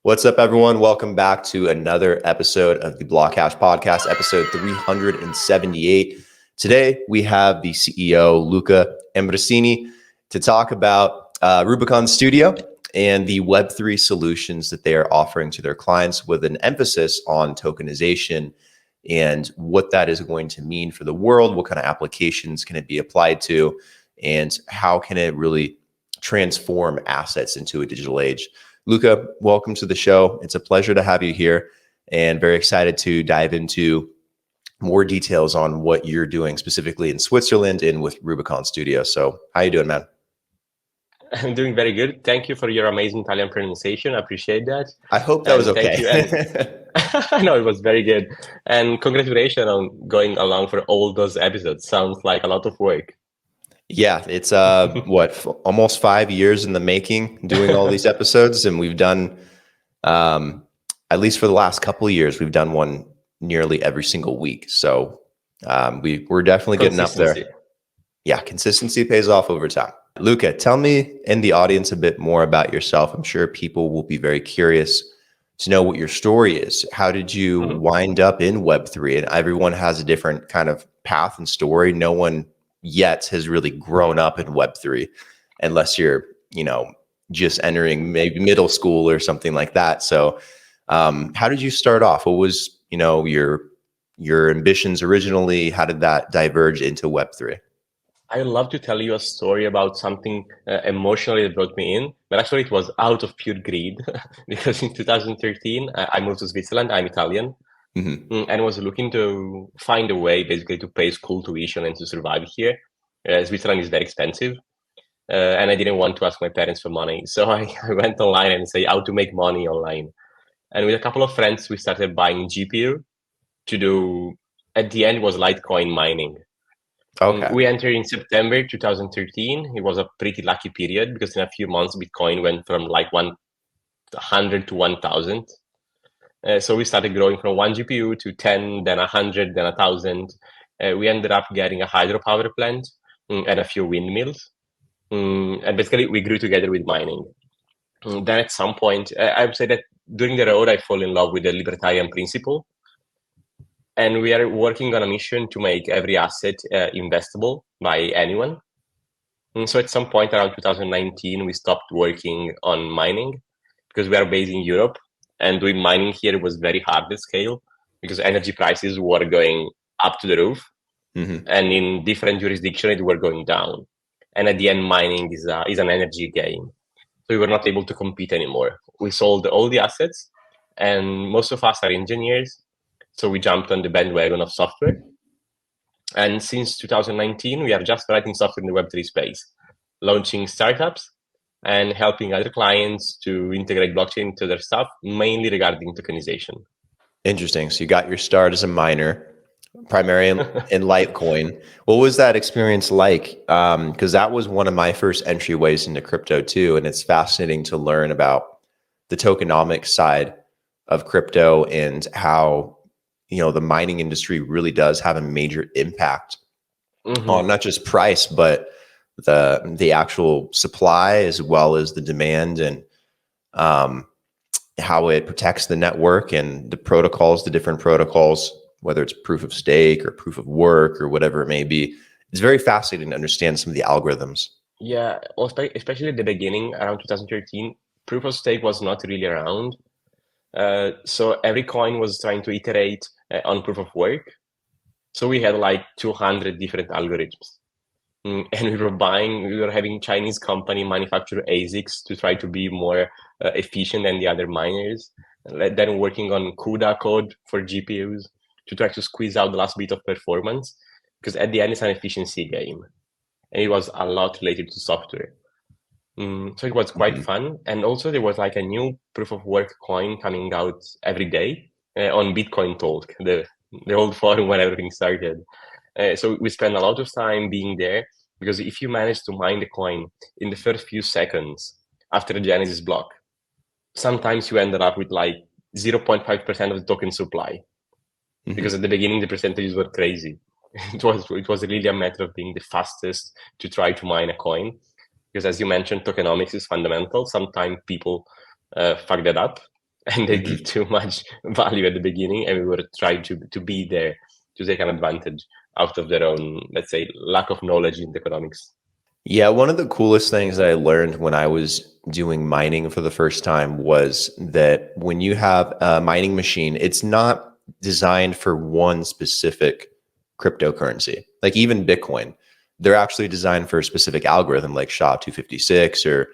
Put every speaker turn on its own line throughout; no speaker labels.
What's up, everyone? Welcome back to another episode of the BlockHash Podcast, episode 378. Today, we have the CEO, Luca Ambrosini, to talk about Rubicon Studio and the Web3 solutions that they are offering to their clients, with an emphasis on tokenization and what that is going to mean for the world. What kind of applications can it be applied to, and how can it really transform assets into a digital age? Luca, welcome to the show. It's a pleasure to have you here, and very excited to dive into more details on what you're doing specifically in Switzerland and with Rubicon Studio. So how you doing, man?
I'm doing very good. Thank you for your amazing Italian pronunciation. I appreciate that.
I hope that was okay.
Thank you. And no, it was very good. And congratulations on going along for all those episodes. Sounds like a lot of work.
Yeah, it's almost 5 years in the making, doing all these episodes, and we've done, at least for the last couple of years, we've done one nearly every single week. So we're definitely getting up there. Yeah, consistency pays off over time. Luca, tell me and the audience a bit more about yourself. I'm sure people will be very curious to know what your story is. How did you wind up in Web3? And everyone has a different kind of path and story. No one yet has really grown up in Web3, unless you're, just entering maybe middle school or something like that. So how did you start off? What was, your ambitions originally? How did that diverge into Web3?
I love to tell you a story about something emotionally that brought me in, but actually it was out of pure greed because in 2013, I moved to Switzerland. I'm Italian. And was looking to find a way basically to pay school tuition and to survive here. Switzerland is very expensive. And I didn't want to ask my parents for money. So I went online and say how to make money online. And with a couple of friends, we started buying GPU to do, at the end, it was Litecoin mining.
Okay.
We entered in September 2013. It was a pretty lucky period because in a few months, Bitcoin went from like 100 to 1,000. So we started growing from 1 GPU to 10, then 100, then 1,000. We ended up getting a hydropower plant and a few windmills. And basically, we grew together with mining. Then at some point, I would say that during the road, I fall in love with the libertarian principle. And we are working on a mission to make every asset investable by anyone. And so at some point around 2019, we stopped working on mining because we are based in Europe. And doing mining here was very hard at scale because energy prices were going up to the roof. And in different jurisdictions, it were going down. And at the end, mining is an energy game. So we were not able to compete anymore. We sold all the assets, and most of us are engineers. So we jumped on the bandwagon of software. And since 2019, we are just writing software in the Web3 space, launching startups and helping other clients to integrate blockchain into their stuff, mainly regarding tokenization.
Interesting. So you got your start as a miner, primarily in Litecoin. What was that experience like? Because that was one of my first entryways into crypto too. And it's fascinating to learn about the tokenomics side of crypto and how the mining industry really does have a major impact on not just price, but the actual supply as well as the demand, and how it protects the network and the different protocols, whether it's proof of stake or proof of work or whatever it may be. It's very fascinating to understand some of the algorithms.
Yeah, especially at the beginning, around 2013, proof of stake was not really around. So every coin was trying to iterate on proof of work. So we had like 200 different algorithms. And we were having Chinese company manufacture ASICs to try to be more efficient than the other miners. Then working on CUDA code for GPUs to try to squeeze out the last bit of performance. Because at the end, it's an efficiency game. And it was a lot related to software. So it was quite fun. And also there was like a new proof of work coin coming out every day on Bitcoin Talk, the old forum where everything started. So we spent a lot of time being there, because if you manage to mine the coin in the first few seconds after the Genesis block, sometimes you ended up with like 0.5% of the token supply. Because at the beginning, the percentages were crazy. It was really a matter of being the fastest to try to mine a coin. Because as you mentioned, tokenomics is fundamental. Sometimes people fuck that up. and they give too much value at the beginning, and we were trying to be there to take an advantage out of their own, let's say, lack of knowledge in economics.
Yeah, one of the coolest things that I learned when I was doing mining for the first time was that when you have a mining machine, it's not designed for one specific cryptocurrency. Like even Bitcoin, they're actually designed for a specific algorithm like SHA-256 or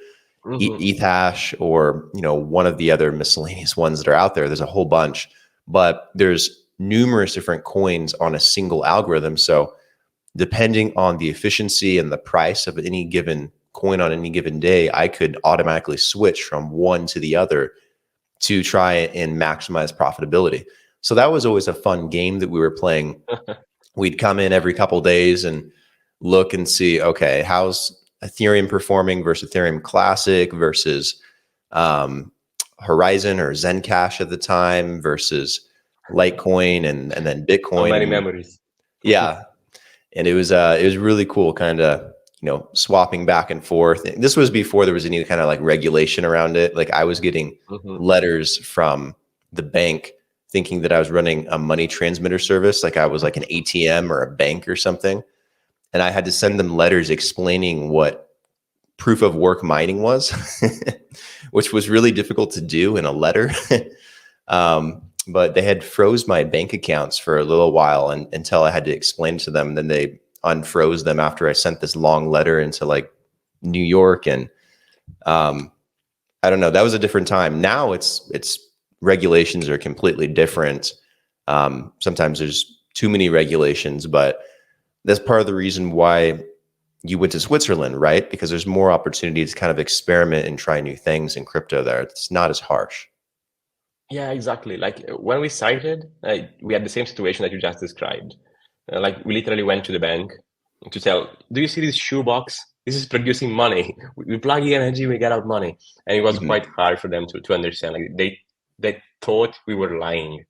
ETH or one of the other miscellaneous ones that are out there. There's a whole bunch, but there's numerous different coins on a single algorithm. So depending on the efficiency and the price of any given coin on any given day, I could automatically switch from one to the other to try and maximize profitability. So that was always a fun game that we were playing. We'd come in every couple of days and look and see, okay, how's Ethereum performing versus Ethereum Classic versus Horizon or Zencash at the time versus Litecoin and then Bitcoin.
So many memories.
Yeah. And it was really cool, kind of, swapping back and forth. This was before there was any kind of like regulation around it. Like I was getting letters from the bank thinking that I was running a money transmitter service. Like I was like an ATM or a bank or something. And I had to send them letters explaining what proof of work mining was, which was really difficult to do in a letter. But they had froze my bank accounts for a little while until I had to explain to them. And then they unfroze them after I sent this long letter into like New York. And I don't know, that was a different time. Now it's regulations are completely different. Sometimes there's too many regulations, but that's part of the reason why you went to Switzerland, right? Because there's more opportunity to kind of experiment and try new things in crypto there. It's not as harsh.
Yeah, exactly. Like when we started, we had the same situation that you just described. Like we literally went to the bank to tell, do you see this shoebox? This is producing money. We plug in energy, we get out money. And it was quite hard for them to understand. Like they thought we were lying,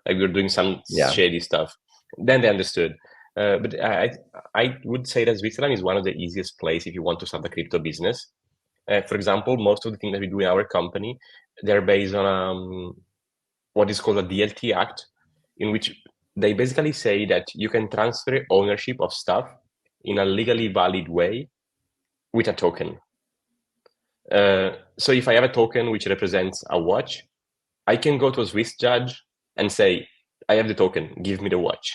like we were doing some shady stuff. Then they understood. But I would say that Switzerland is one of the easiest places if you want to start a crypto business. For example, most of the things that we do in our company, they're based on what is called a DLT Act, in which they basically say that you can transfer ownership of stuff in a legally valid way with a token. So if I have a token which represents a watch, I can go to a Swiss judge and say, I have the token, give me the watch.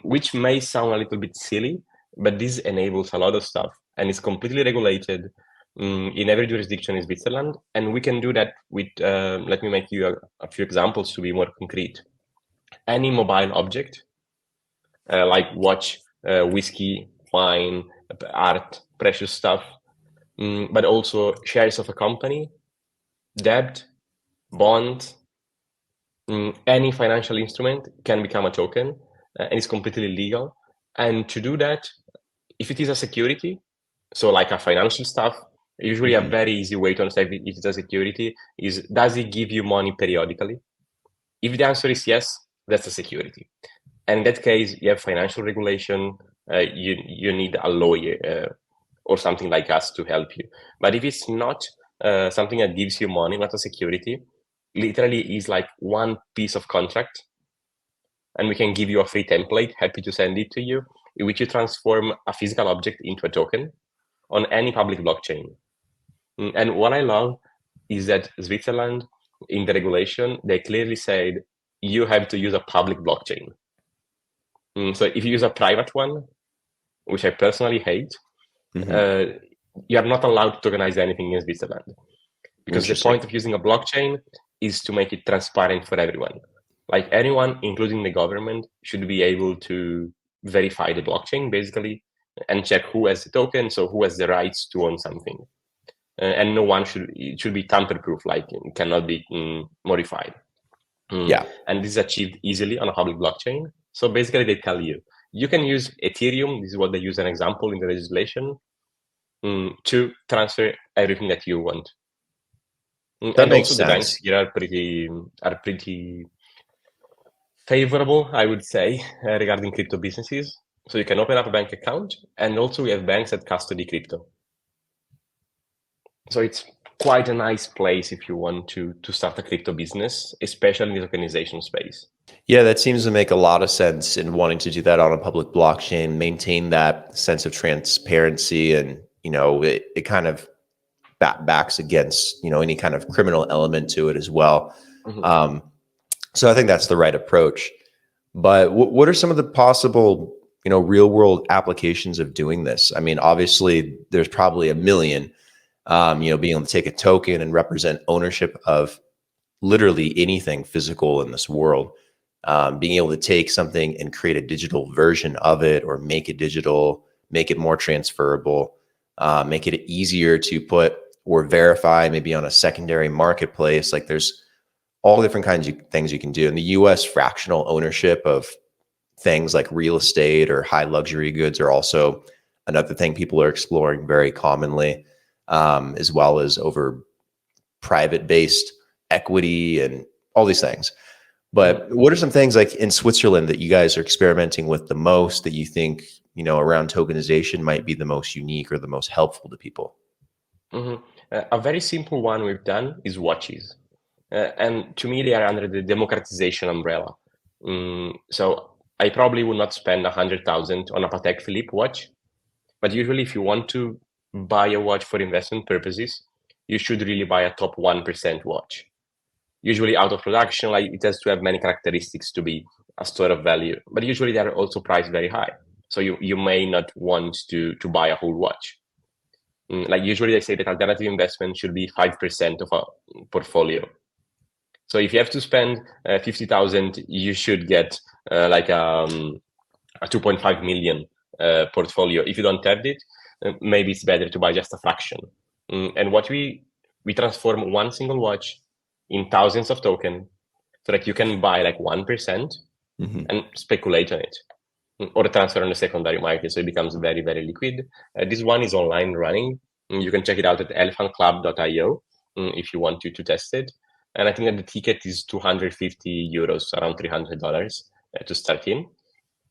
Which may sound a little bit silly, but this enables a lot of stuff and is completely regulated in every jurisdiction in Switzerland. And we can do that with, let me make you a few examples to be more concrete. Any mobile object, like watch, whiskey, wine, art, precious stuff, but also shares of a company, debt, bond, any financial instrument can become a token and it's completely legal. And to do that, if it is a security, so like a financial stuff, usually a very easy way to understand if it's a security is, does it give you money periodically? If the answer is yes, that's a security. And in that case, you have financial regulation, you need a lawyer or something like us to help you. But if it's not something that gives you money, not a security, literally is like one piece of contract, and we can give you a free template, happy to send it to you, in which you transform a physical object into a token on any public blockchain. And what I love is that Switzerland, in the regulation, they clearly said you have to use a public blockchain. So if you use a private one, which I personally hate, you are not allowed to tokenize anything in Switzerland. Because the point of using a blockchain is to make it transparent for everyone. Like anyone, including the government, should be able to verify the blockchain, basically, and check who has the token, so who has the rights to own something. And no one it should be tamper-proof, like it cannot be modified. And this is achieved easily on a public blockchain. So basically they tell you, you can use Ethereum, this is what they use an example in the legislation, to transfer everything that you want.
That makes
also
sense.
The banks here are pretty favorable, I would say, regarding crypto businesses. So you can open up a bank account, and also we have banks that custody crypto. So it's quite a nice place if you want to start a crypto business, especially in the tokenization space.
Yeah, that seems to make a lot of sense in wanting to do that on a public blockchain, maintain that sense of transparency, and it kind of backs against any kind of criminal element to it as well.
Mm-hmm.
So I think that's the right approach. But what are some of the possible real world applications of doing this? I mean, obviously there's probably a million. Being able to take a token and represent ownership of literally anything physical in this world. Being able to take something and create a digital version of it, or make it digital, make it more transferable, make it easier to put or verify maybe on a secondary marketplace. Like there's all different kinds of things you can do. In the US, fractional ownership of things like real estate or high luxury goods are also another thing people are exploring very commonly, as well as over private based equity and all these things. But what are some things like in Switzerland that you guys are experimenting with the most, that you think, around tokenization might be the most unique or the most helpful to people?
Mm-hmm. A very simple one we've done is watches. And to me, they are under the democratization umbrella. So I probably would not spend 100,000 on a Patek Philippe watch, but usually if you want to buy a watch for investment purposes, you should really buy a top 1% watch. Usually out of production, like it has to have many characteristics to be a store of value, but usually they are also priced very high. So you may not want to buy a whole watch. Like usually they say that alternative investment should be 5% of a portfolio. So if you have to spend 50,000, you should get like a 2.5 million portfolio. If you don't have it, maybe it's better to buy just a fraction. And what we transform one single watch in thousands of tokens, so that you can buy like 1% and speculate on it, or transfer on the secondary market, so it becomes very, very liquid. This one is online running. You can check it out at elephantclub.io if you want to test it. And I think that the ticket is 250 euros, around $300 to start in.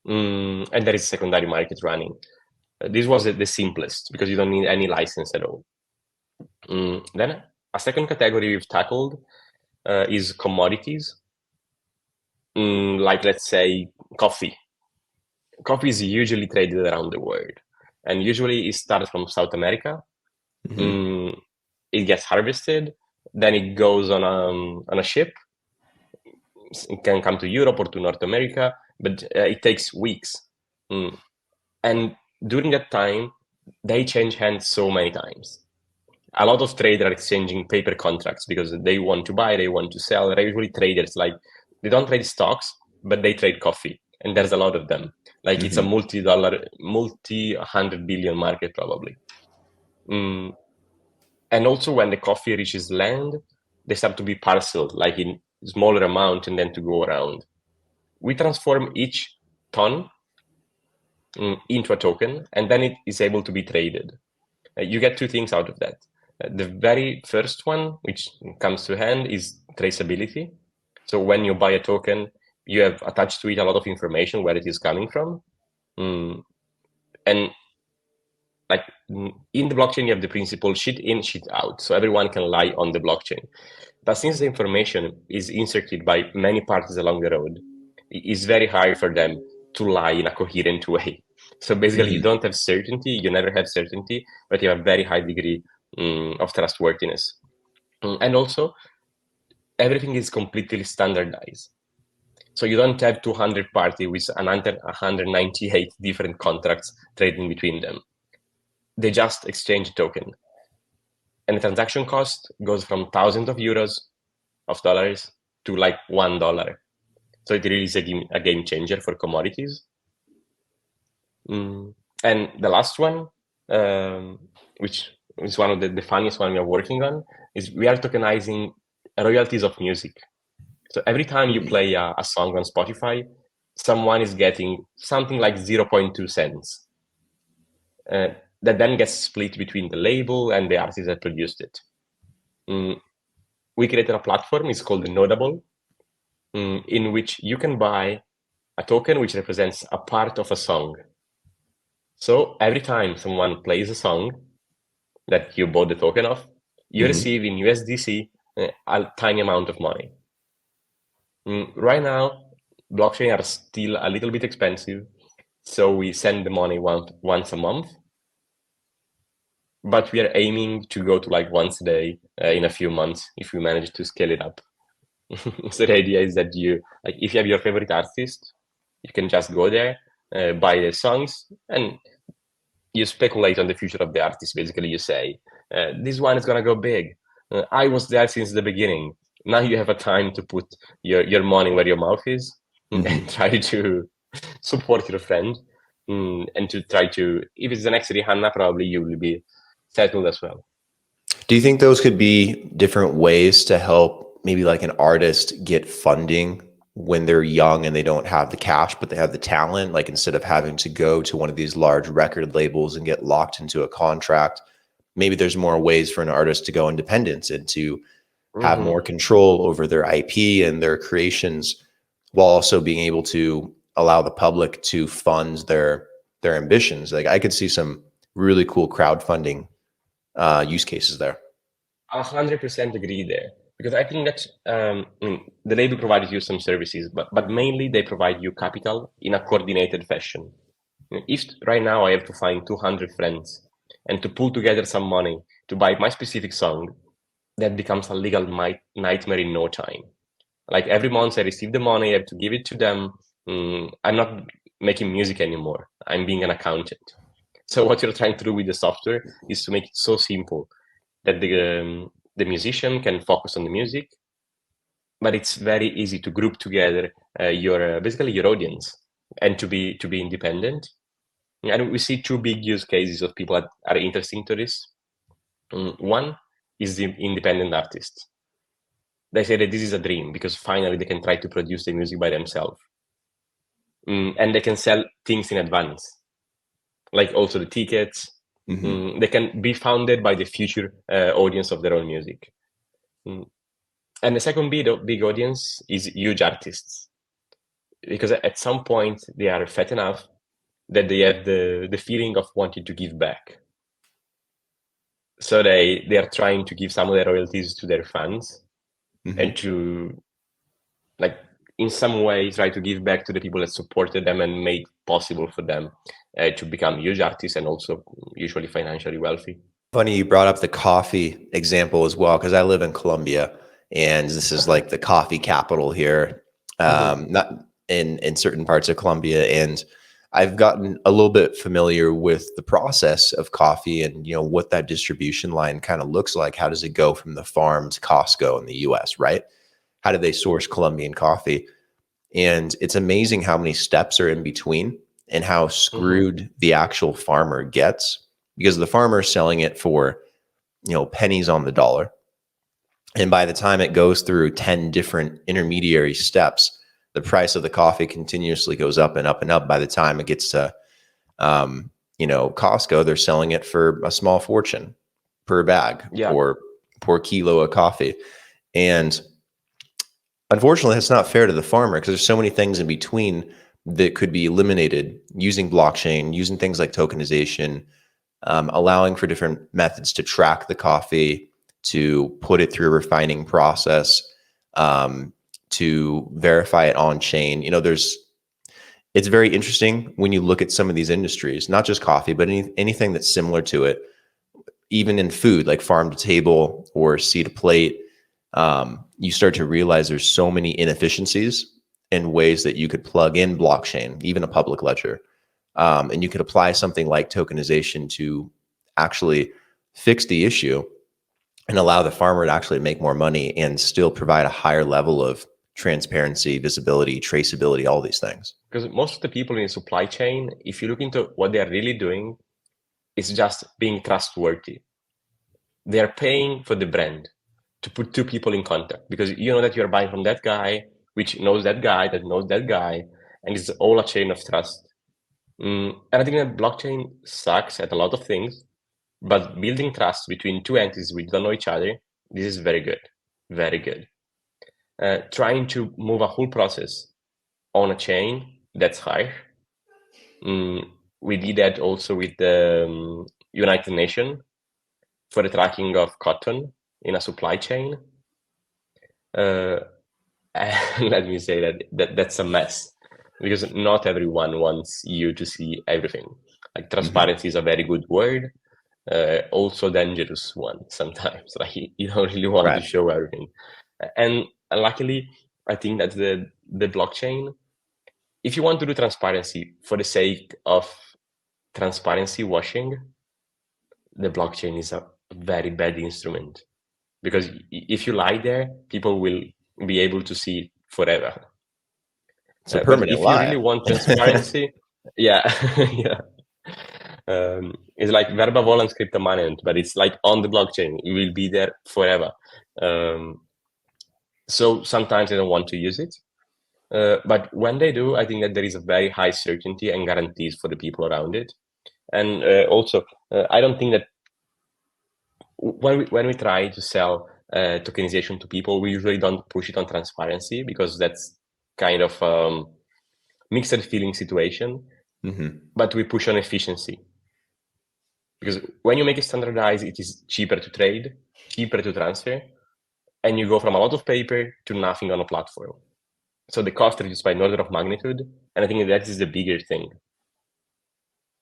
And there is a secondary market running. This was the simplest because you don't need any license at all. Then a second category we've tackled is commodities. Like let's say coffee. Coffee is usually traded around the world, and usually it starts from South America. It gets harvested, then it goes on a ship. It can come to Europe or to North America, but it takes weeks. And during that time, they change hands so many times. A lot of traders are exchanging paper contracts because they want to buy, they want to sell. They're usually traders, like they don't trade stocks, but they trade coffee, and there's a lot of them. Like it's a multi-hundred billion market probably. And also when the coffee reaches land, they start to be parceled, like in smaller amount, and then to go around. We transform each ton into a token, and then it is able to be traded. You get two things out of that. The very first one, which comes to hand, is traceability. So when you buy a token, you have attached to it a lot of information where it is coming from. And like in the blockchain, you have the principle shit in, shit out. So everyone can lie on the blockchain. But since the information is inserted by many parties along the road, it's very hard for them to lie in a coherent way. So basically, you don't have certainty, you never have certainty, but you have a very high degree of trustworthiness. And also, everything is completely standardized. So you don't have 200 parties with 198 different contracts trading between them. They just exchange a token. And the transaction cost goes from thousands of euros of dollars to like $1. So it really is a game changer for commodities. And the last one, which is one of the funniest one we are working on, is we are tokenizing royalties of music. So every time you play a song on Spotify, someone is getting something like 0.2 cents. That then gets split between the label and the artist that produced it. We created a platform, it's called Nodable, in which you can buy a token which represents a part of a song. So every time someone plays a song that you bought the token of, you receive in USDC a tiny amount of money. Right now, blockchain are still a little bit expensive, so we send the money once a month. But we are aiming to go to like once a day in a few months if we manage to scale it up. So the idea is that if you have your favorite artist, you can just go there, buy their songs, and you speculate on the future of the artist. Basically, you say, this one is going to go big. I was there since the beginning. Now you have a time to put your money where your mouth is and try to support your friend and to try to, if it's the next Rihanna, probably you will be settled as well.
Do you think those could be different ways to help maybe like an artist get funding when they're young and they don't have the cash, but they have the talent? Like instead of having to go to one of these large record labels and get locked into a contract, maybe there's more ways for an artist to go independent and to have more control over their IP and their creations, while also being able to allow the public to fund their ambitions. Like I could see some really cool crowdfunding use cases there.
100% agree there, because I think that the label provides you some services, but mainly they provide you capital in a coordinated fashion. If right now I have to find 200 friends and to pull together some money to buy my specific song, that becomes a legal nightmare in no time. Like every month I receive the money, I have to give it to them. I'm not making music anymore. I'm being an accountant. So what you're trying to do with the software is to make it so simple that the musician can focus on the music, but it's very easy to group together basically your audience and to be independent. And we see two big use cases of people that are interesting to this. One is the independent artists. They say that this is a dream because finally they can try to produce the music by themselves. And they can sell things in advance, like also the tickets. They can be founded by the future audience of their own music. And the second big audience is huge artists, because at some point they are fat enough that they have the feeling of wanting to give back. So they are trying to give some of their royalties to their fans and to, like, in some way try to give back to the people that supported them and made possible for them to become huge artists and also usually financially wealthy.
Funny you brought up the coffee example as well, because I live in Colombia and this is like the coffee capital here, not in certain parts of Colombia. And I've gotten a little bit familiar with the process of coffee and, what that distribution line kind of looks like. How does it go from the farm to Costco in the US, right? How do they source Colombian coffee? And it's amazing how many steps are in between and how screwed the actual farmer gets, because the farmer is selling it for, pennies on the dollar. And by the time it goes through 10 different intermediary steps, the price of the coffee continuously goes up and up and up. By the time it gets to, Costco, they're selling it for a small fortune per bag or per kilo of coffee. And unfortunately, that's not fair to the farmer, because there's so many things in between that could be eliminated using blockchain, using things like tokenization, allowing for different methods to track the coffee, to put it through a refining process, to verify it on chain. It's very interesting when you look at some of these industries, not just coffee, but anything that's similar to it, even in food, like farm to table or sea to plate. You start to realize there's so many inefficiencies in ways that you could plug in blockchain, even a public ledger. And you could apply something like tokenization to actually fix the issue and allow the farmer to actually make more money and still provide a higher level of transparency, visibility, traceability, all these things.
Because most of the people in the supply chain, if you look into what they're really doing, it's just being trustworthy. They're paying for the brand to put two people in contact, because you know that you're buying from that guy, which knows that guy, that knows that guy, and it's all a chain of trust. And I think that blockchain sucks at a lot of things, but building trust between two entities which don't know each other, this is very good, very good. Trying to move a whole process on a chain, that's hard. We did that also with the United Nations for the tracking of cotton. in a supply chain. And let me say that's a mess, because not everyone wants you to see everything. Like transparency is a very good word, also dangerous one sometimes. Like you don't really want to show everything. And luckily, I think that the blockchain, if you want to do transparency for the sake of transparency washing, the blockchain is a very bad instrument, because if you lie there, people will be able to see it forever.
It's a permanent
but if
lie.
you really want transparency, yeah, yeah. It's like verba volant scripta manent, but it's like on the blockchain. It will be there forever. So sometimes they don't want to use it. But when they do, I think that there is a very high certainty and guarantees for the people around it. And also, I don't think that when we try to sell tokenization to people, we usually don't push it on transparency, because that's kind of mixed feeling situation. But we push on efficiency, because when you make it standardized, it is cheaper to trade, cheaper to transfer, and you go from a lot of paper to nothing on a platform. So the cost reduced by an order of magnitude, and I think that is the bigger thing.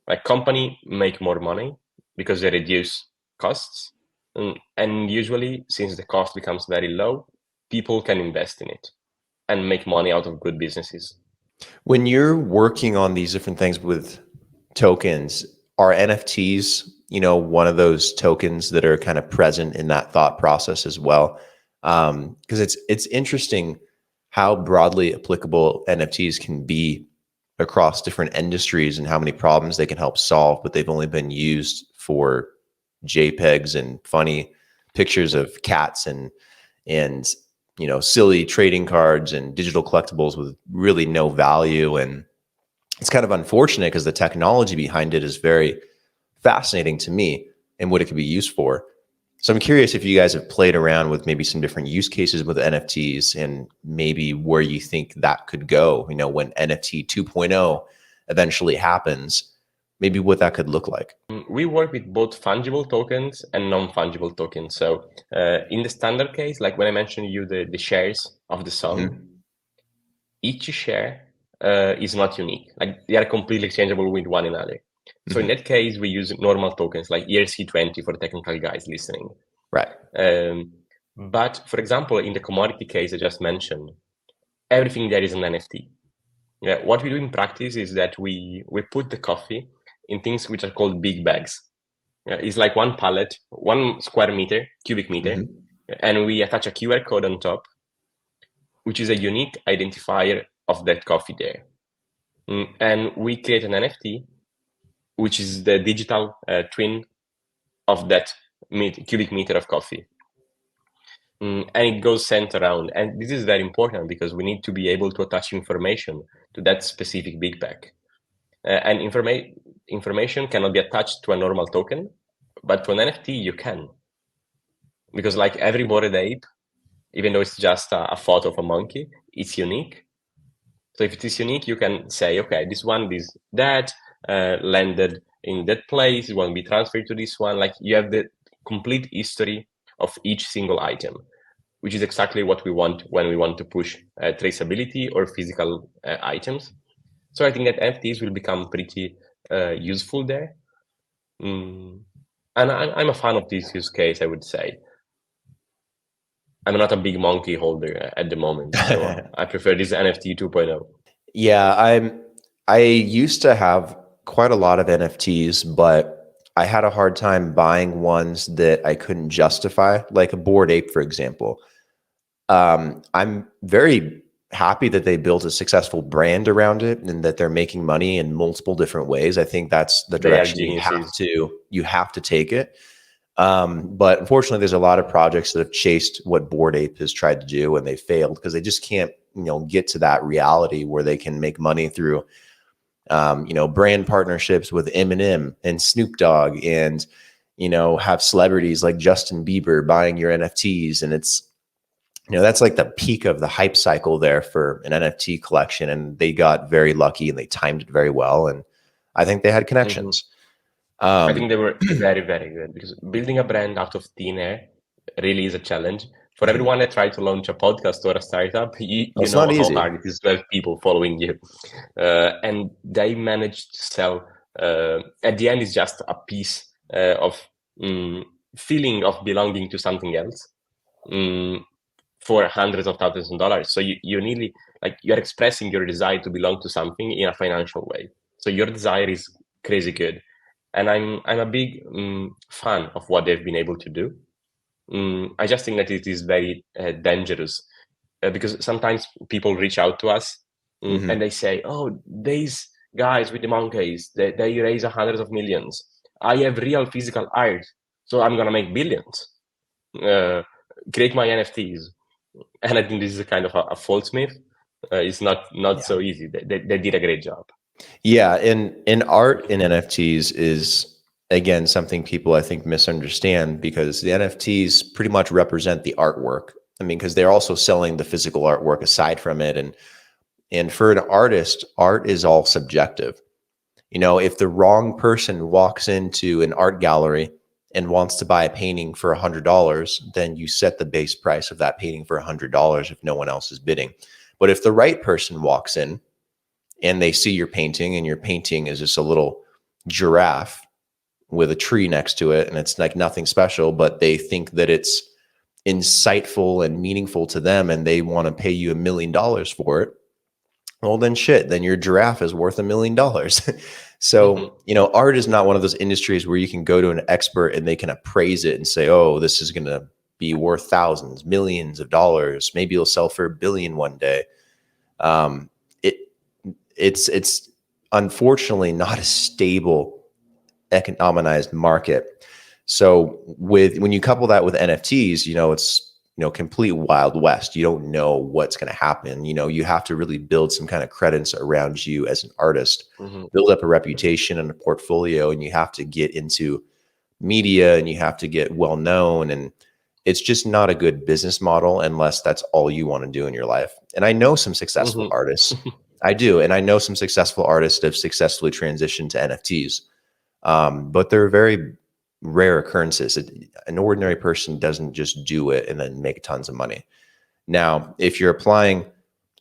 Like company make more money because they reduce costs, and usually, since the cost becomes very low, people can invest in it and make money out of good businesses.
When you're working on these different things with tokens, are NFTs, one of those tokens that are kind of present in that thought process as well? Because it's interesting how broadly applicable NFTs can be across different industries and how many problems they can help solve, but they've only been used for JPEGs and funny pictures of cats and silly trading cards and digital collectibles with really no value. And it's kind of unfortunate because the technology behind it is very fascinating to me and what it could be used for. So I'm curious if you guys have played around with maybe some different use cases with NFTs and maybe where you think that could go, when NFT 2.0 eventually happens, maybe what that could look like.
We work with both fungible tokens and non-fungible tokens. So in the standard case, like when I mentioned you the shares of the song, each share is not unique. Like they are completely exchangeable with one another. So in that case, we use normal tokens like ERC20 for the technical guys listening.
Right.
But for example, in the commodity case I just mentioned, everything there is an NFT. Yeah, what we do in practice is that we put the coffee in things which are called big bags. It's like one pallet, 1 square meter, cubic meter, and we attach a QR code on top, which is a unique identifier of that coffee there. And we create an NFT, which is the digital twin of that cubic meter of coffee. And it goes sent around. And this is very important because we need to be able to attach information to that specific big bag. And information cannot be attached to a normal token, but to an NFT you can. Because like every Bored Ape, even though it's just a photo of a monkey, it's unique. So if it is unique, you can say, okay, this one is that, landed in that place, it won't be transferred to this one. Like you have the complete history of each single item, which is exactly what we want when we want to push traceability or physical items. So I think that NFTs will become pretty useful there. And I'm a fan of this use case, I would say. I'm not a big monkey holder at the moment, so I prefer this NFT 2.0.
Yeah, I used to have quite a lot of NFTs, but I had a hard time buying ones that I couldn't justify, like a Bored Ape, for example. I'm very happy that they built a successful brand around it and that they're making money in multiple different ways. I think that's the direction you have to take it. But unfortunately, there's a lot of projects that have chased what Bored Ape has tried to do, and they failed because they just can't, get to that reality where they can make money through, brand partnerships with Eminem and Snoop Dogg, and have celebrities like Justin Bieber buying your NFTs, and it's that's like the peak of the hype cycle there for an NFT collection, and they got very lucky and they timed it very well, and I think they had connections.
I think they were very, very good because building a brand out of thin air really is a challenge. For everyone that tried to launch a podcast or a startup, you
It's
know
not
how
easy.
hard it is to have people following you. And they managed to sell, at the end, it's just a piece of feeling of belonging to something else for hundreds of thousands of dollars. So you nearly, like, you're expressing your desire to belong to something in a financial way. So your desire is crazy good. And I'm a big fan of what they've been able to do. I just think that it is very dangerous because sometimes people reach out to us and they say, "Oh, these guys with the monkeys, they raise hundreds of millions. I have real physical art, so I'm gonna make billions. Create my NFTs." And I think this is a kind of a false myth. It's not so easy. They did a great job.
Yeah, and art in NFTs is again something people I think misunderstand, because the NFTs pretty much represent the artwork. I mean, because they're also selling the physical artwork aside from it, and for an artist, art is all subjective. You know, if the wrong person walks into an art gallery and wants to buy a painting for $100, then you set the base price of that painting for $100 if no one else is bidding. But if the right person walks in and they see your painting, and your painting is just a little giraffe with a tree next to it, and it's like nothing special, but they think that it's insightful and meaningful to them, and they want to pay you $1 million for it, well, then shit, then your giraffe is worth $1 million. So, you know, art is not one of those industries where you can go to an expert and they can appraise it and say, oh, this is going to be worth thousands, millions of dollars. Maybe it'll sell for $1 billion one day. It's unfortunately not a stable economized market. So when you couple that with NFTs, you know, it's, you know, complete wild west. You don't know what's going to happen. You know, you have to really build some kind of credence around you as an artist, build up a reputation and a portfolio, and you have to get into media and you have to get well known. And it's just not a good business model unless that's all you want to do in your life. And I know some successful artists. I do. And I know some successful artists that have successfully transitioned to NFTs. But they're very rare occurrences. An ordinary person doesn't just do it and then make tons of money. Now, if you're applying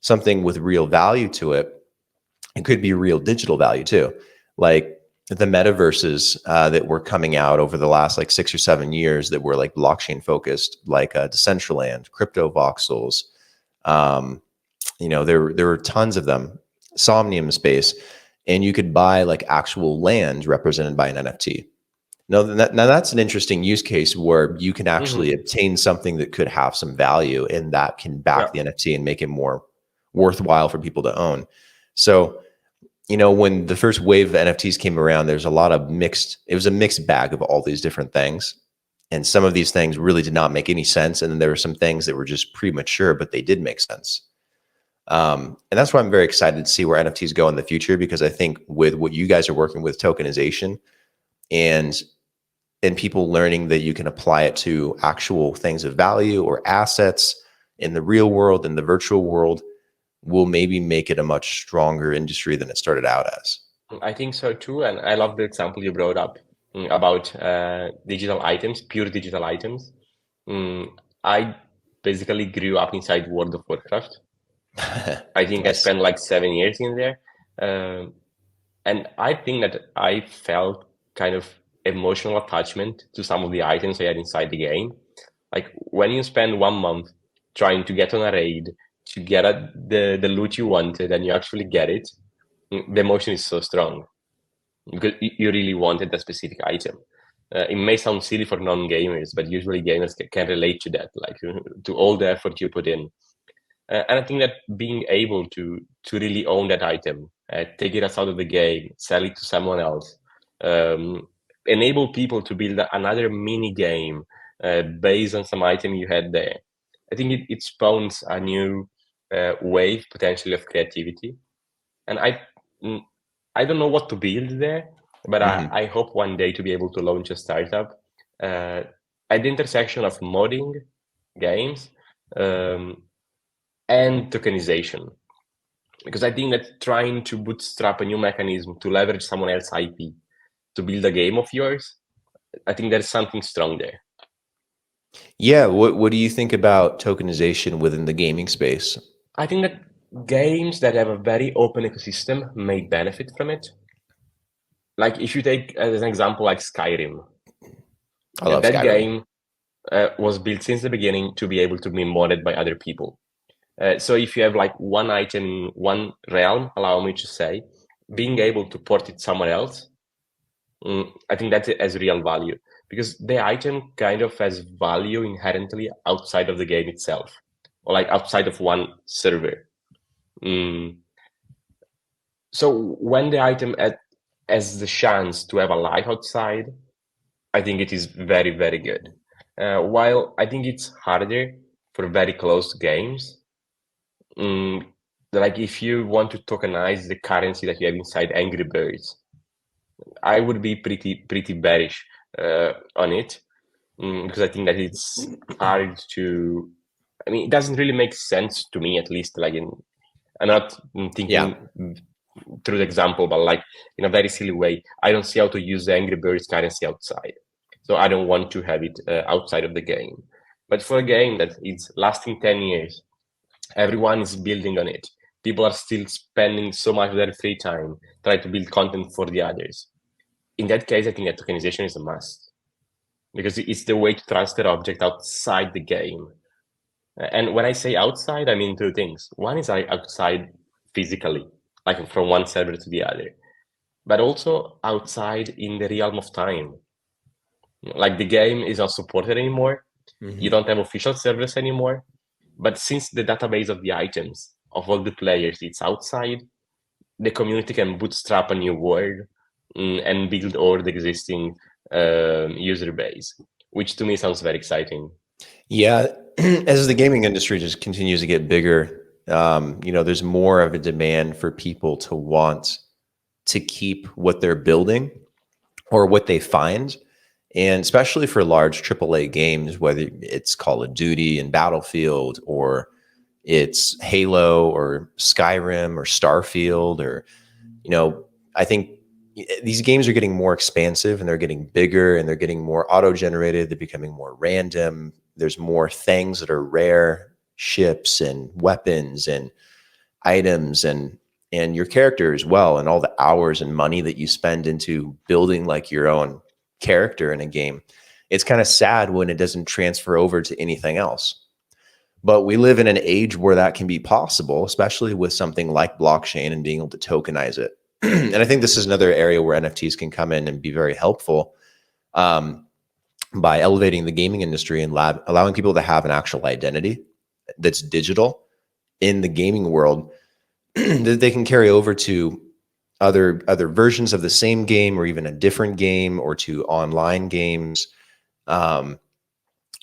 something with real value to it, it could be real digital value too. Like the metaverses that were coming out over the last like 6 or 7 years that were like blockchain focused, like Decentraland, crypto voxels. You know, there were tons of them, Somnium space, and you could buy like actual land represented by an NFT. Now that's an interesting use case where you can actually obtain something that could have some value, and that can back the NFT and make it more worthwhile for people to own. So, you know, when the first wave of NFTs came around, there's a lot of it was a mixed bag of all these different things. And some of these things really did not make any sense. And then there were some things that were just premature, but they did make sense. And that's why I'm very excited to see where NFTs go in the future, because I think with what you guys are working with, tokenization, and people learning that you can apply it to actual things of value or assets in the real world, in the virtual world, will maybe make it a much stronger industry than it started out as.
I think so too. And I love the example you brought up about digital items, pure digital items. I basically grew up inside World of Warcraft. I think I spent like 7 years in there. And I think that I felt kind of emotional attachment to some of the items I had inside the game. Like when you spend 1 month trying to get on a raid to get the loot you wanted and you actually get it, the emotion is so strong because you really wanted that specific item. It may sound silly for non-gamers, but usually gamers can relate to that, like to all the effort you put in. And I think that being able to really own that item, take it out of the game, sell it to someone else, enable people to build another mini game based on some item you had there. I think it spawns a new wave potentially of creativity. And I don't know what to build there, but I hope one day to be able to launch a startup at the intersection of modding games and tokenization. Because I think that trying to bootstrap a new mechanism to leverage someone else's IP to build a game of yours, I think there's something strong there.
Yeah. What do you think about tokenization within the gaming space?
I think that games that have a very open ecosystem may benefit from it. Like if you take as an example, like Skyrim,
I love
that
Skyrim.
game was built since the beginning to be able to be modded by other people. So if you have like one item in one realm, allow me to say, being able to port it somewhere else, I think that has real value because the item kind of has value inherently outside of the game itself, or like outside of one server. Mm. So when the item has the chance to have a life outside, I think it is very, very good. While I think it's harder for very closed games, like if you want to tokenize the currency that you have inside Angry Birds, I would be pretty bearish on it because I think that it's hard to. I mean, it doesn't really make sense to me, at least. I'm not thinking through the example, but like in a very silly way, I don't see how to use the Angry Birds currency outside. So I don't want to have it outside of the game. But for a game that is lasting 10 years, everyone is building on it. People are still spending so much of their free time trying to build content for the others. In that case, I think that tokenization is a must because it's the way to transfer object outside the game. And when I say outside, I mean two things. One is like outside physically, like from one server to the other, but also outside in the realm of time. Like the game is not supported anymore. You don't have official servers anymore. But since the database of the items of all the players it's outside, the community can bootstrap a new world and build over the existing user base, which to me sounds very exciting.
Yeah, as the gaming industry just continues to get bigger, there's more of a demand for people to want to keep what they're building or what they find. And especially for large AAA games, whether it's Call of Duty and Battlefield, or it's Halo or Skyrim or Starfield, or, I think these games are getting more expansive and they're getting bigger and they're getting more auto-generated. They're becoming more random. There's more things that are rare, ships and weapons and items and your character as well, and all the hours and money that you spend into building like your own character in a game. It's kind of sad when it doesn't transfer over to anything else. But we live in an age where that can be possible, especially with something like blockchain and being able to tokenize it. And I think this is another area where NFTs can come in and be very helpful, by elevating the gaming industry and allowing people to have an actual identity that's digital in the gaming world that they can carry over to other versions of the same game, or even a different game, or to online games. And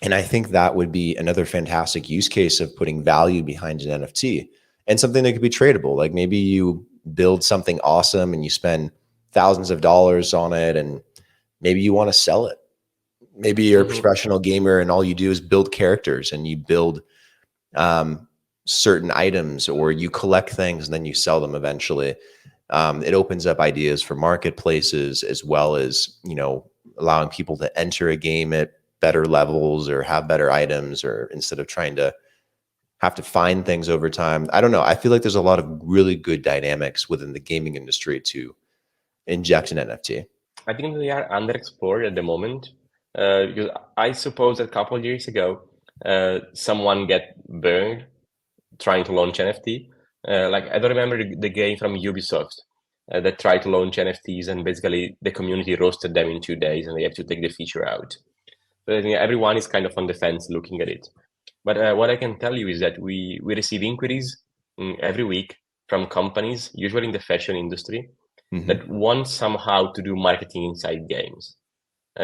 I think that would be another fantastic use case of putting value behind an NFT and something that could be tradable. Like maybe you build something awesome and you spend thousands of dollars on it, and maybe you want to sell it. Maybe you're a professional gamer and all you do is build characters and you build certain items, or you collect things and then you sell them eventually. It opens up ideas for marketplaces, as well as, allowing people to enter a game at better levels or have better items, or instead of trying to have to find things over time. I don't know. I feel like there's a lot of really good dynamics within the gaming industry to inject an NFT.
I think they are underexplored at the moment because I suppose a couple of years ago, someone get burned trying to launch NFT. Like I don't remember the game from Ubisoft that tried to launch NFTs, and basically the community roasted them in 2 days, and they have to take the feature out. So I think everyone is kind of on the fence looking at it. But what I can tell you is that we receive inquiries every week from companies, usually in the fashion industry, that want somehow to do marketing inside games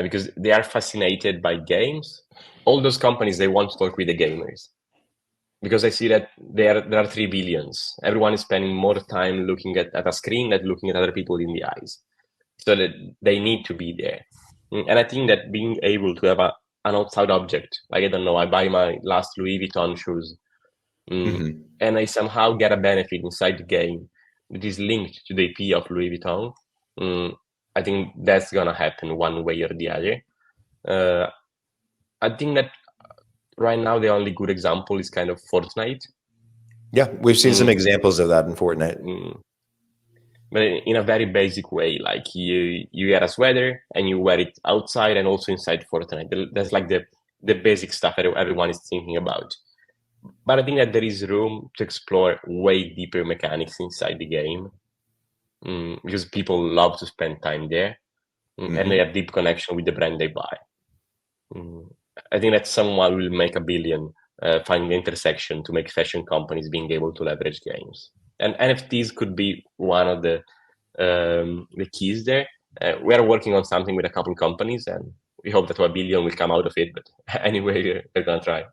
because they are fascinated by games. All those companies, they want to talk with the gamers because I see that there are 3 billions. Everyone is spending more time looking at a screen than looking at other people in the eyes. So that they need to be there. And I think that being able to have an outside object, like, I don't know, I buy my last Louis Vuitton shoes and I somehow get a benefit inside the game that is linked to the IP of Louis Vuitton. I think that's going to happen one way or the other. I think that right now the only good example is kind of Fortnite.
Yeah, we've seen some examples of that in Fortnite.
But in a very basic way, like you get a sweater and you wear it outside and also inside Fortnite. That's like the basic stuff that everyone is thinking about. But I think that there is room to explore way deeper mechanics inside the game, because people love to spend time there, and they have deep connection with the brand they buy. I think that someone will make a billion finding the intersection to make fashion companies being able to leverage games. And NFTs could be one of the keys there. We are working on something with a couple of companies, and we hope that a billion will come out of it. But anyway, we're going to try.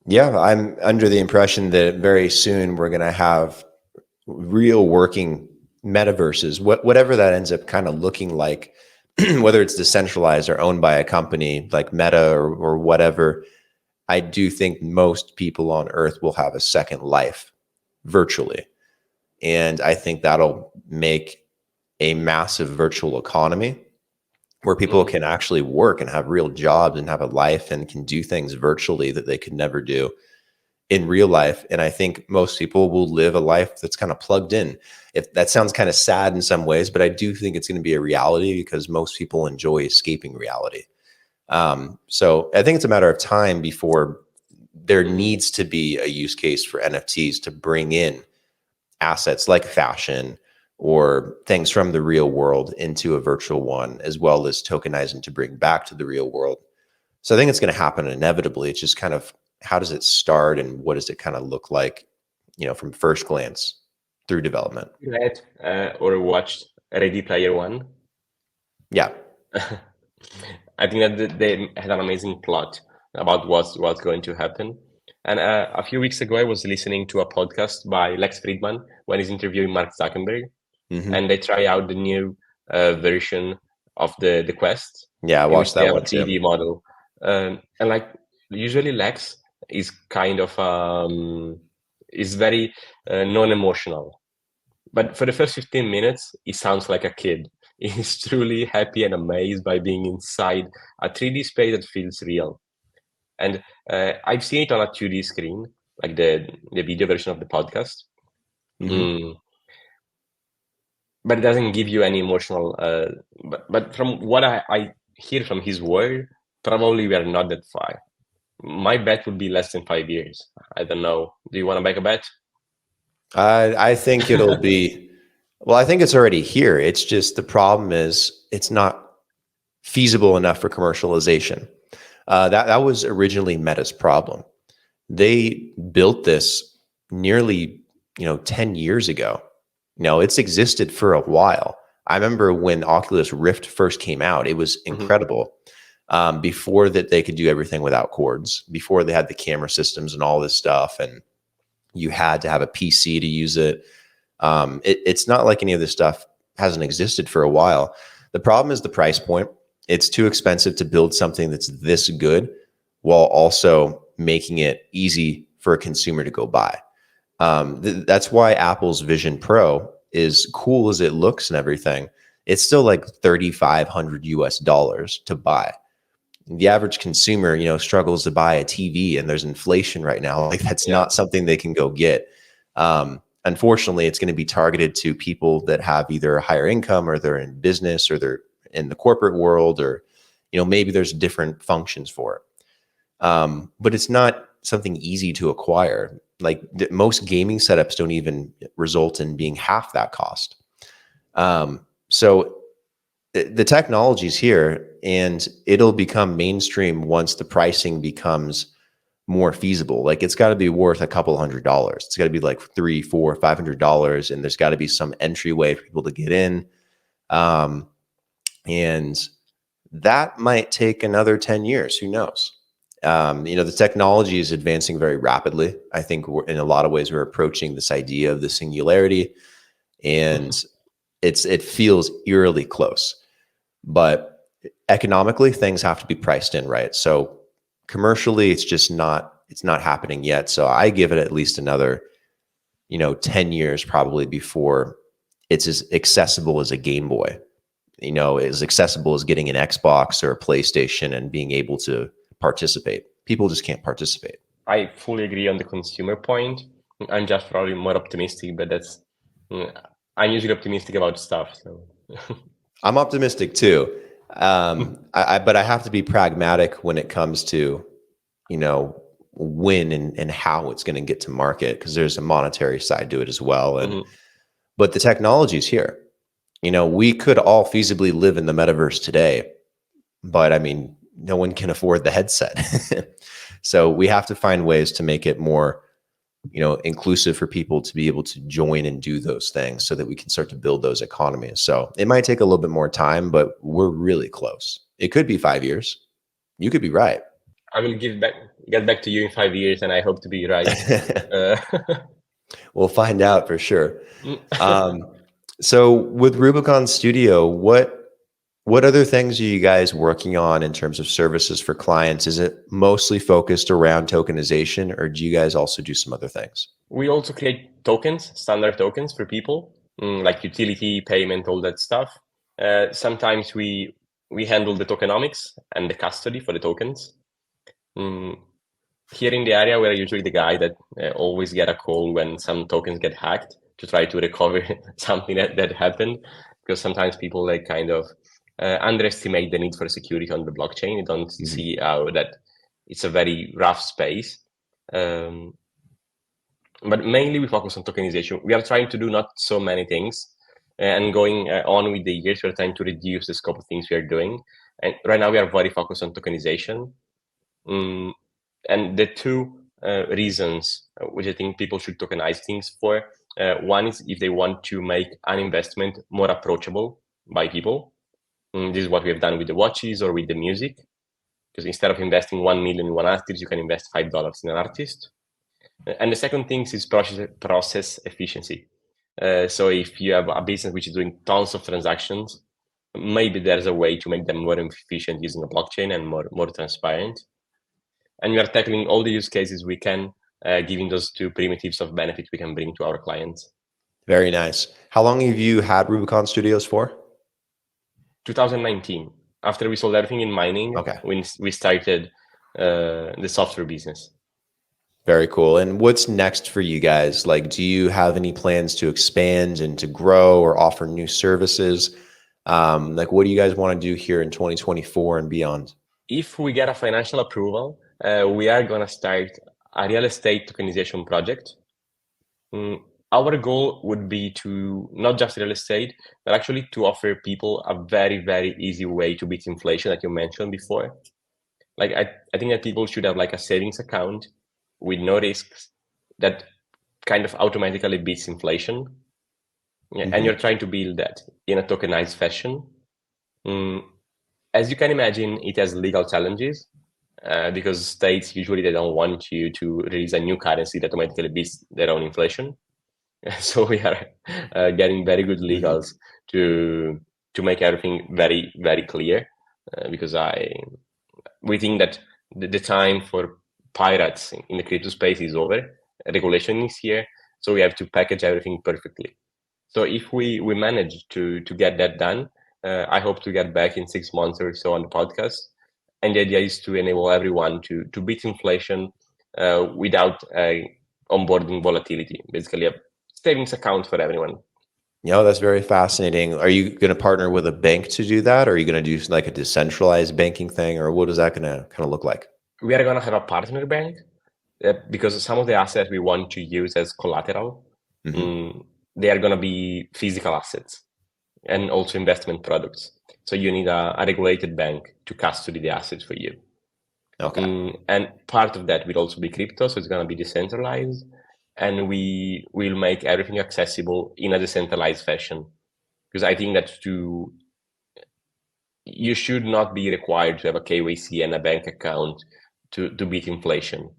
Yeah, I'm under the impression that very soon we're going to have real working metaverses, whatever that ends up kind of looking like, whether it's decentralized or owned by a company like Meta or whatever. I do think most people on Earth will have a second life virtually. And I think that'll make a massive virtual economy where people can actually work and have real jobs and have a life and can do things virtually that they could never do in real life. And I think most people will live a life that's kind of plugged in. If that sounds kind of sad in some ways, but I do think it's going to be a reality because most people enjoy escaping reality. So I think it's a matter of time before there needs to be a use case for NFTs to bring in assets like fashion or things from the real world into a virtual one, as well as tokenizing to bring back to the real world. So I think it's going to happen inevitably. It's just kind of, how does it start and what does it kind of look like, from first glance through development?
Read or watched Ready Player One?
Yeah.
I think that they had an amazing plot about what's going to happen. And a few weeks ago, I was listening to a podcast by Lex Friedman when he's interviewing Mark Zuckerberg, and they try out the new version of the Quest.
Yeah, I watched that one too.
3D model, and like usually Lex is kind of is very non-emotional, but for the first 15 minutes, he sounds like a kid. He's truly happy and amazed by being inside a 3D space that feels real. And I've seen it on a 2D screen, like the video version of the podcast. But it doesn't give you any emotional. But from what I hear from his word, probably we are not that far. My bet would be less than 5 years. I don't know. Do you want to make a bet?
I think it'll be, well, I think it's already here. It's just the problem is it's not feasible enough for commercialization. That was originally Meta's problem. They built this nearly 10 years ago. It's existed for a while. I remember when Oculus Rift first came out, it was incredible. Before that, they could do everything without cords, before they had the camera systems and all this stuff, and you had to have a PC to use it. It's not like any of this stuff hasn't existed for a while. The problem is the price point. It's too expensive to build something that's this good while also making it easy for a consumer to go buy. That's why Apple's Vision Pro, is cool as it looks and everything, it's still like $3,500 to buy. The average consumer, struggles to buy a TV, and there's inflation right now. Like that's not something they can go get. Unfortunately, it's going to be targeted to people that have either a higher income or they're in business or they're in the corporate world, or, maybe there's different functions for it. But it's not something easy to acquire. Like most gaming setups don't even result in being half that cost. So the technology's here, and it'll become mainstream once the pricing becomes more feasible. Like it's got to be worth a couple $100. It's got to be like $300, $400, $500, and there's got to be some entryway for people to get in. And that might take another 10 years. Who knows? The technology is advancing very rapidly. I think in a lot of ways we're approaching this idea of the singularity, and it feels eerily close. But economically, things have to be priced in, right? So commercially, it's not happening yet. So I give it at least another, 10 years probably before it's as accessible as a Game Boy, as accessible as getting an Xbox or a PlayStation and being able to participate. people just can't participate.
I fully agree on the consumer point. I'm just probably more optimistic, but I'm usually optimistic about stuff. So
I'm optimistic too. But I have to be pragmatic when it comes to, when and how it's going to get to market, because there's a monetary side to it as well. And but the technology is here. We could all feasibly live in the metaverse today, but I mean, no one can afford the headset. So we have to find ways to make it more, inclusive for people to be able to join and do those things so that we can start to build those economies. So it might take a little bit more time, but we're really close. It could be 5 years. You could be right.
I will get back to you in 5 years, and I hope to be right.
We'll find out for sure. So with Rubicon Studio, what other things are you guys working on in terms of services for clients? Is it mostly focused around tokenization, or do you guys also do some other things?
We also create tokens, standard tokens for people, like utility, payment, all that stuff. Sometimes we handle the tokenomics and the custody for the tokens. Here in the area, we're usually the guy that always get a call when some tokens get hacked to try to recover something that happened, because sometimes people kind of underestimate the need for security on the blockchain. You don't see how that it's a very rough space. But mainly we focus on tokenization. We are trying to do not so many things, and going on with the years, we're trying to reduce the scope of things we are doing. And right now we are very focused on tokenization. And the two reasons which I think people should tokenize things for, one is if they want to make an investment more approachable by people. This is what we have done with the watches or with the music, because instead of investing 1 million in one artist, you can invest $5 in an artist. And the second thing is process efficiency. So if you have a business which is doing tons of transactions, maybe there's a way to make them more efficient using a blockchain and more transparent. And we are tackling all the use cases we can, giving those two primitives of benefit we can bring to our clients. Very
nice. How long have you had Rubicon Studios for?
2019. After we sold everything in mining, we started the software business.
Very cool. And what's next for you guys? Like, do you have any plans to expand and to grow or offer new services? Like, what do you guys want to do here in 2024 and beyond?
If we get a financial approval, we are going to start a real estate tokenization project. Our goal would be to not just real estate, but actually to offer people a very, very easy way to beat inflation, like you mentioned before. Like, I think that people should have like a savings account with no risks that kind of automatically beats inflation. And you're trying to build that in a tokenized fashion. As you can imagine, it has legal challenges because states usually they don't want you to release a new currency that automatically beats their own inflation. So we are getting very good legals to make everything very, very clear, because we think that the time for pirates in the crypto space is over. Regulation is here, so we have to package everything perfectly. So if we manage to get that done, I hope to get back in 6 months or so on the podcast. And the idea is to enable everyone to beat inflation without onboarding volatility. Basically, a savings account for everyone.
That's very fascinating. Are you going to partner with a bank to do that? Or are you going to do like a decentralized banking thing? Or what is that going to kind of look like?
We are going to have a partner bank because some of the assets we want to use as collateral, they are going to be physical assets and also investment products. So you need a regulated bank to custody the assets for you.
Okay.
And part of that will also be crypto. So it's going to be decentralized. And we will make everything accessible in a decentralized fashion. Because I think that you should not be required to have a KYC and a bank account to beat inflation.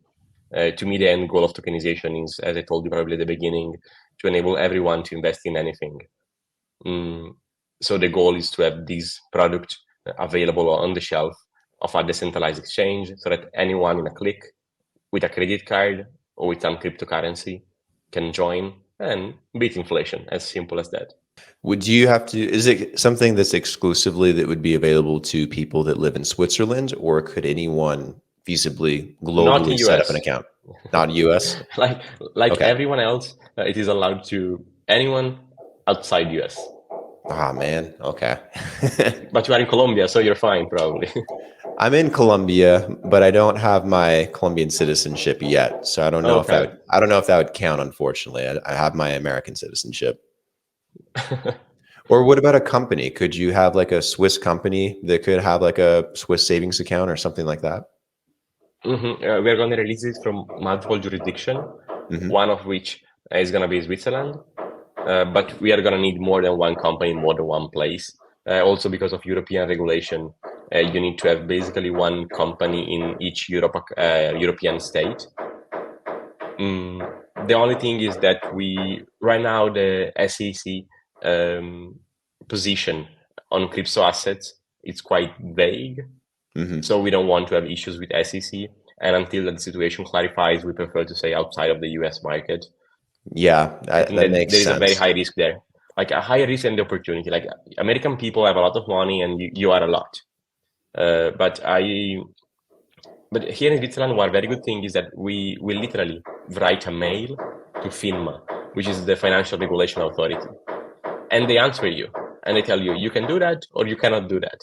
To me, the end goal of tokenization is, as I told you probably at the beginning, to enable everyone to invest in anything. So the goal is to have this product available on the shelf of a decentralized exchange so that anyone in a click with a credit card or with some cryptocurrency can join and beat inflation, as simple as that.
Would you have to, is it something that's exclusively that would be available to people that live in Switzerland, or could anyone feasibly
Not in
globally set up an
US.
account? Not US?
like
Okay.
everyone else, it is allowed to anyone outside US.
Ah, man. Okay.
But you are in Colombia, so you're fine, probably.
I'm in Colombia, but I don't have my Colombian citizenship yet. So I don't know if that
Okay.
would, I don't know if that would count, unfortunately. I have my American citizenship. Or what about a company? Could you have like a Swiss company that could have like a Swiss savings account or something like that?
We're going to release it from multiple jurisdictions,
Hmm.
one of which is going to be Switzerland. But we are going to need more than one company in more than one place. Also, because of European regulation, you need to have basically one company in each European state. The only thing is that right now, the SEC position on crypto assets, it's quite vague.
Hmm.
So we don't want to have issues with SEC. And until the situation clarifies, we prefer to stay outside of the US market.
Yeah,
I think
that
that
makes
there is a very
sense.
high risk there, like a higher risk and the opportunity. Like American people have a lot of money, and you are a lot. But here in Switzerland, one very good thing is that we will literally write a mail to FINMA, which is the Financial Regulation Authority, and they answer you and they tell you you can do that or you cannot do that.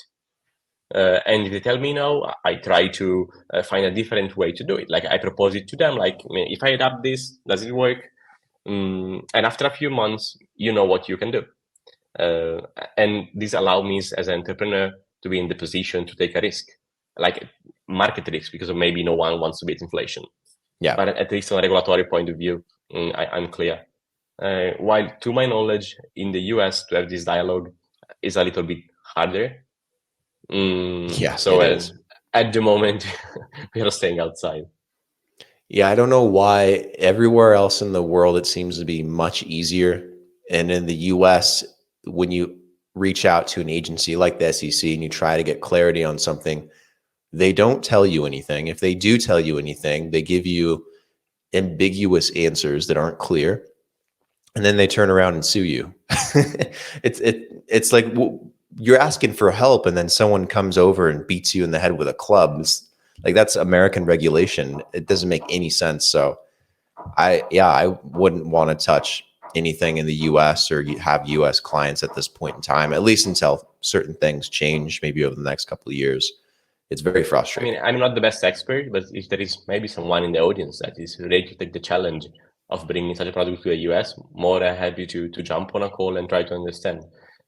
And if they tell me no, I try to find a different way to do it. Like I propose it to them, like if I adapt this, does it work? And after a few months, you know what you can do. And this allows me as an entrepreneur to be in the position to take a risk, like market risk, because maybe no one wants to beat inflation.
Yeah.
But at least on a regulatory point of view, I'm clear. While to my knowledge, in the US, to have this dialogue is a little bit harder.
Yeah,
So
it is.
at the moment, we are staying outside.
Yeah, I don't know why everywhere else in the world it seems to be much easier. And in the US, when you reach out to an agency like the SEC and you try to get clarity on something, they don't tell you anything. If they do tell you anything, they give you ambiguous answers that aren't clear, and then they turn around and sue you. It's like you're asking for help, and then someone comes over and beats you in the head with a club. It's, like that's American regulation. It doesn't make any sense. So I wouldn't want to touch anything in the US or have US clients at this point in time, at least until certain things change, maybe over the next couple of years. It's very
I
frustrating.
mean, I'm not the best expert, but if there is maybe someone in the audience that is ready to take the challenge of bringing such a product to the US, more than happy to jump on a call and try to understand.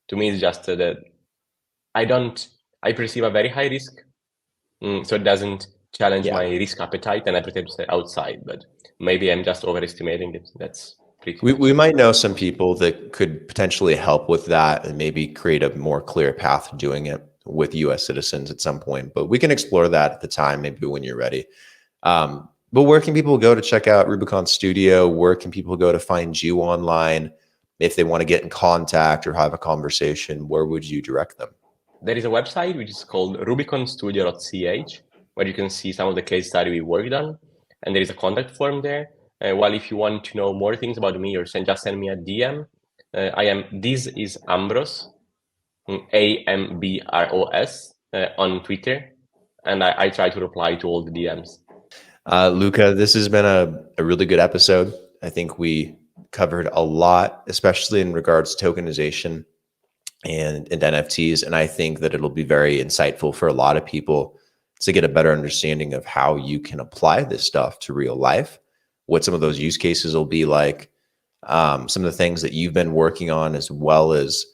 To me, it's just that I perceive a very high risk, so it doesn't challenge my risk appetite, and I prefer to stay outside. But maybe I'm just overestimating it. That's pretty much
We
it.
might know some people that could potentially help with that and maybe create a more clear path to doing it with US citizens at some point. But we can explore that at the time, maybe when you're ready. But where can people go to check out Rubicon Studio? Where can people go to find you online? If they want to get in contact or have a conversation, where would you direct them?
There is a website which is called rubiconstudio.ch, where you can see some of the case study we worked on, and there is a contact form there. While if you want to know more things about me or just send me a DM, this is Ambros, Ambros, on Twitter, and I try to reply to all the DMs.
Luca, this has been a really good episode. I think we covered a lot, especially in regards to tokenization and NFTs. And I think that it'll be very insightful for a lot of people to get a better understanding of how you can apply this stuff to real life, what some of those use cases will be like, some of the things that you've been working on, as well as,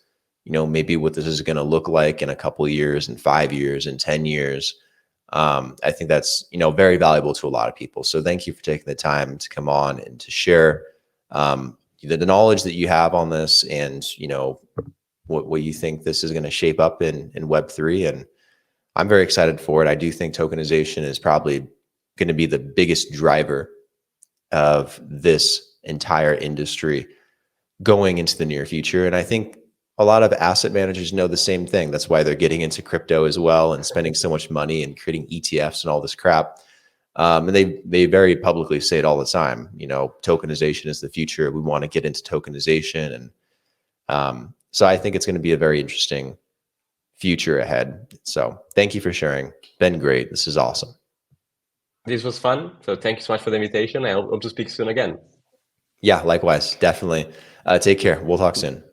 maybe what this is going to look like in a couple of years, and 5 years, and 10 years. I think that's, very valuable to a lot of people. So thank you for taking the time to come on and to share the knowledge that you have on this, and, what you think this is going to shape up in Web3. And I'm very excited for it. I do think tokenization is probably going to be the biggest driver of this entire industry going into the near future. And I think a lot of asset managers know the same thing. That's why they're getting into crypto as well and spending so much money and creating ETFs and all this crap. And they very publicly say it all the time. Tokenization is the future. We want to get into tokenization. And so I think it's going to be a very interesting future ahead. So thank you for sharing. Been great. This is awesome.
This was fun. So thank you so much for the invitation. I hope to speak soon again.
Yeah, likewise. Definitely. Take care. We'll talk soon.